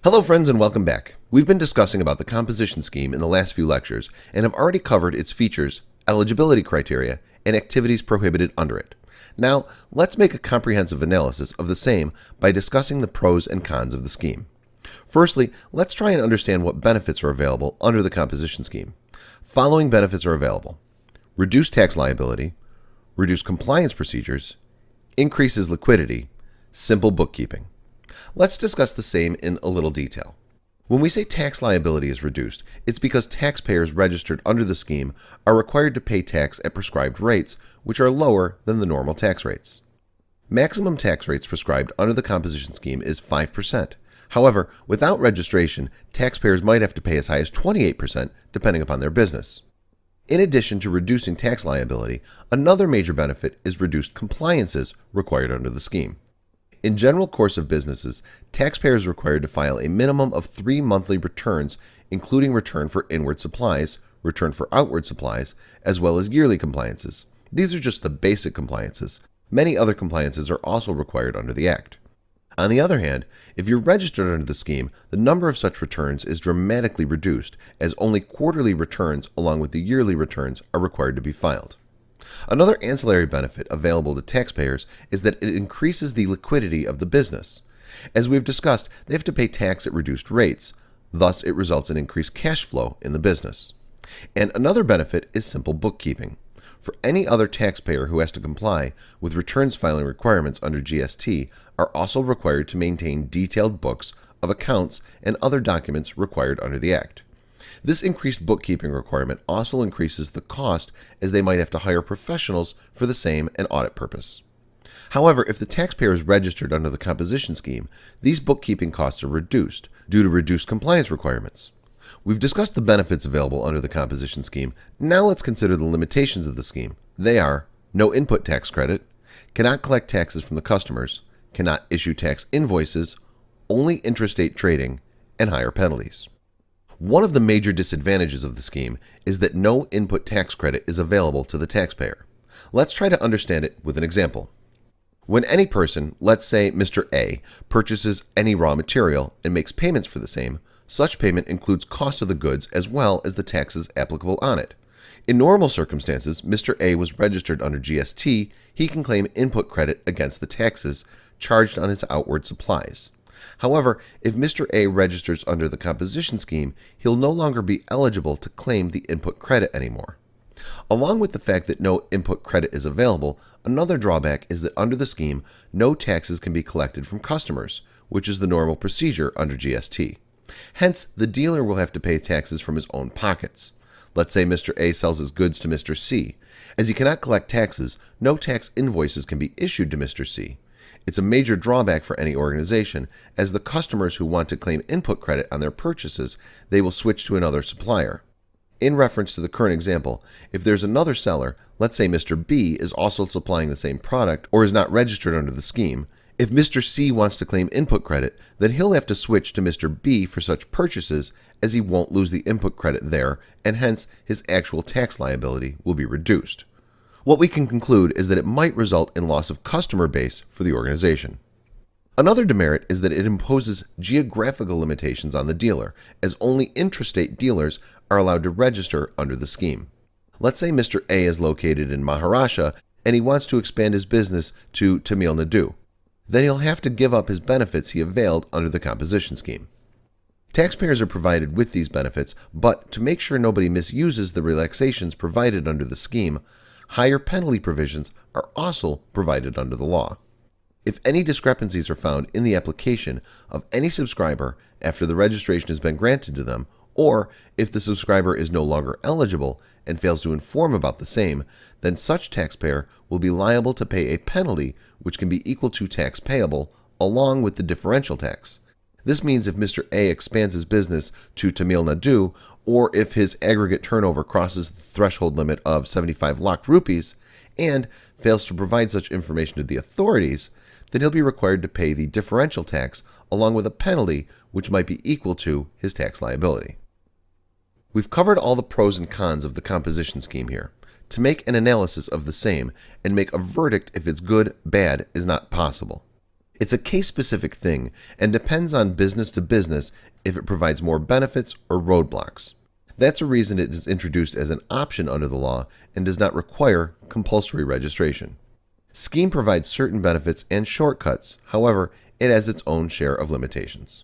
Hello friends and welcome back. We've been discussing about the composition scheme in the last few lectures and have already covered its features, eligibility criteria, and activities prohibited under it. Now, let's make a comprehensive analysis of the same by discussing the pros and cons of the scheme. Firstly, let's try and understand what benefits are available under the composition scheme. Following benefits are available: reduced tax liability, reduced compliance procedures, increases liquidity, simple bookkeeping. Let's discuss the same in a little detail. When we say tax liability is reduced, it's because taxpayers registered under the scheme are required to pay tax at prescribed rates, which are lower than the normal tax rates. Maximum tax rates prescribed under the composition scheme is 5%. However, without registration, taxpayers might have to pay as high as 28% depending upon their business. In addition to reducing tax liability, another major benefit is reduced compliances required under the scheme. In general course of businesses, taxpayers are required to file a minimum of 3 monthly returns, including return for inward supplies, return for outward supplies, as well as yearly compliances. These are just the basic compliances. Many other compliances are also required under the Act. On the other hand, if you're registered under the scheme, the number of such returns is dramatically reduced, as only quarterly returns along with the yearly returns are required to be filed. Another ancillary benefit available to taxpayers is that it increases the liquidity of the business. As we've discussed, they have to pay tax at reduced rates, thus it results in increased cash flow in the business. And another benefit is simple bookkeeping. For any other taxpayer who has to comply with returns filing requirements under GST are also required to maintain detailed books of accounts and other documents required under the Act. This increased bookkeeping requirement also increases the cost, as they might have to hire professionals for the same and audit purpose. However, if the taxpayer is registered under the composition scheme, these bookkeeping costs are reduced due to reduced compliance requirements. We've discussed the benefits available under the composition scheme. Now let's consider the limitations of the scheme. They are: no input tax credit, cannot collect taxes from the customers, cannot issue tax invoices, only intrastate trading, and higher penalties. One of the major disadvantages of the scheme is that no input tax credit is available to the taxpayer. Let's try to understand it with an example. When any person, let's say Mr. A, purchases any raw material and makes payments for the same, such payment includes cost of the goods as well as the taxes applicable on it. In normal circumstances, Mr. A was registered under GST. He can claim input credit against the taxes charged on his outward supplies. However, if Mr. A registers under the composition scheme, he'll no longer be eligible to claim the input credit anymore. Along with the fact that no input credit is available, another drawback is that under the scheme, no taxes can be collected from customers, which is the normal procedure under GST. Hence, the dealer will have to pay taxes from his own pockets. Let's say Mr. A sells his goods to Mr. C. As he cannot collect taxes, no tax invoices can be issued to Mr. C. It's a major drawback for any organization, as the customers who want to claim input credit on their purchases, they will switch to another supplier. In reference to the current example, if there's another seller, let's say Mr. B is also supplying the same product or is not registered under the scheme, if Mr. C wants to claim input credit, then he'll have to switch to Mr. B for such purchases, as he won't lose the input credit there, and hence his actual tax liability will be reduced. What we can conclude is that it might result in loss of customer base for the organization. Another demerit is that it imposes geographical limitations on the dealer, as only intrastate dealers are allowed to register under the scheme. Let's say Mr. A is located in Maharashtra and he wants to expand his business to Tamil Nadu. Then he'll have to give up his benefits he availed under the composition scheme. Taxpayers are provided with these benefits, but to make sure nobody misuses the relaxations provided under the scheme, higher penalty provisions are also provided under the law. If any discrepancies are found in the application of any subscriber after the registration has been granted to them, or if the subscriber is no longer eligible and fails to inform about the same, then such taxpayer will be liable to pay a penalty which can be equal to tax payable along with the differential tax. This means if Mr. A expands his business to Tamil Nadu, or if his aggregate turnover crosses the threshold limit of 75 lakh rupees and fails to provide such information to the authorities, then he'll be required to pay the differential tax along with a penalty which might be equal to his tax liability. We've covered all the pros and cons of the composition scheme here. To make an analysis of the same and make a verdict if it's good, bad is not possible. It's a case-specific thing and depends on business to business if it provides more benefits or roadblocks. That's a reason it is introduced as an option under the law and does not require compulsory registration. Scheme provides certain benefits and shortcuts, however, it has its own share of limitations.